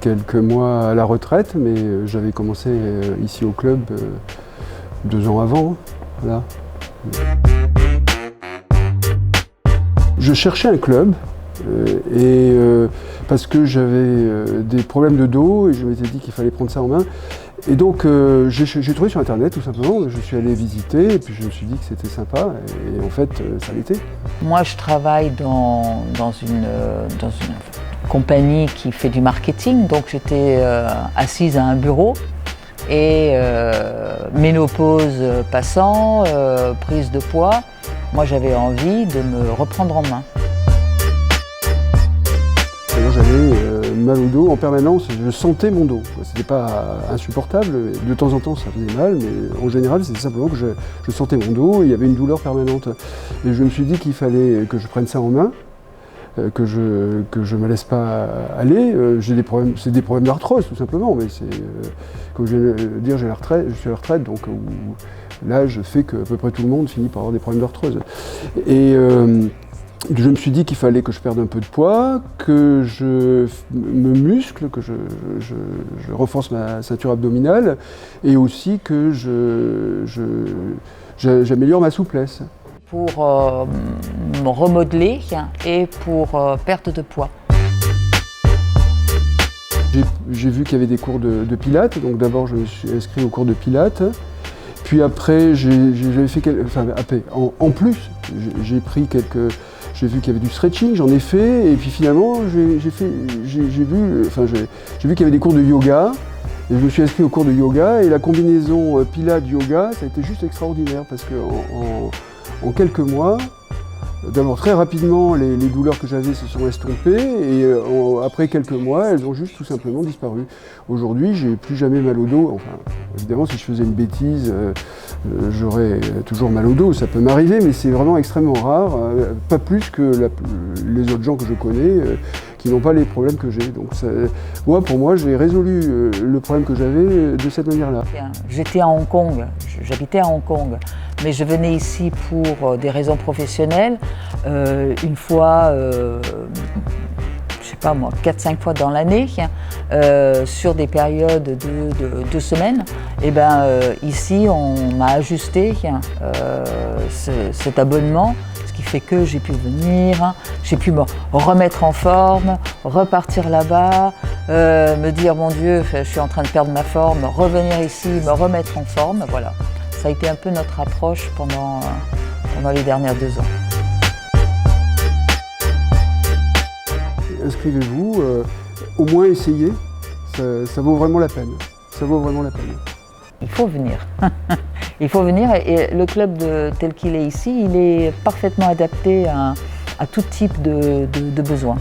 quelques mois à la retraite, mais j'avais commencé ici au club 2 ans avant. Voilà. Je cherchais un club parce que j'avais des problèmes de dos et je m'étais dit qu'il fallait prendre ça en main. Et donc j'ai trouvé sur internet tout simplement, je suis allé visiter et puis je me suis dit que c'était sympa et en fait ça l'était. Moi je travaille dans une compagnie qui fait du marketing, donc j'étais assise à un bureau et ménopause passant, prise de poids, moi j'avais envie de me reprendre en main. J'avais mal au dos en permanence, je sentais mon dos. C'était pas insupportable, de temps en temps ça faisait mal, mais en général c'était simplement que je sentais mon dos et il y avait une douleur permanente. Et je me suis dit qu'il fallait que je prenne ça en main, que je me laisse pas aller. J'ai des problèmes, c'est des problèmes d'arthrose tout simplement, mais c'est, comme je viens de le dire, je suis à la retraite, donc l'âge fait qu'à peu près tout le monde finit par avoir des problèmes d'arthrose. Et je me suis dit qu'il fallait que je perde un peu de poids, que je me muscle, que je renforce ma ceinture abdominale et aussi que j'améliore ma souplesse. Pour me remodeler et pour perte de poids. J'ai vu qu'il y avait des cours de pilates, donc d'abord je me suis inscrit au cours de pilates. Puis après, j'avais fait en plus, j'ai pris quelques. J'ai vu qu'il y avait du stretching, j'en ai fait, et puis finalement, j'ai vu qu'il y avait des cours de yoga, et je me suis inscrit au cours de yoga, et la combinaison pilates-yoga, ça a été juste extraordinaire, parce que en quelques mois, d'abord très rapidement, les douleurs que j'avais se sont estompées, et après quelques mois, elles ont juste tout simplement disparu. Aujourd'hui, j'ai plus jamais mal au dos. Enfin, évidemment, si je faisais une bêtise, j'aurais toujours mal au dos. Ça peut m'arriver, mais c'est vraiment extrêmement rare. Pas plus que les autres gens que je connais qui n'ont pas les problèmes que j'ai. Donc, pour moi, j'ai résolu le problème que j'avais de cette manière-là. J'étais à Hong Kong, j'habitais à Hong Kong, mais je venais ici pour des raisons professionnelles. Une fois, je sais pas moi, 4-5 fois dans l'année, sur des périodes de 2 semaines. Et ici, on m'a ajusté cet abonnement, ce qui fait que j'ai pu venir, j'ai pu me remettre en forme, repartir là-bas, me dire mon Dieu, je suis en train de perdre ma forme, revenir ici, me remettre en forme, voilà. Ça a été un peu notre approche pendant les dernières 2 ans. Inscrivez-vous, au moins essayez, ça vaut vraiment la peine. Ça vaut vraiment la peine. Il faut venir. Il faut venir et le club tel qu'il est ici, il est parfaitement adapté à tout type de besoins.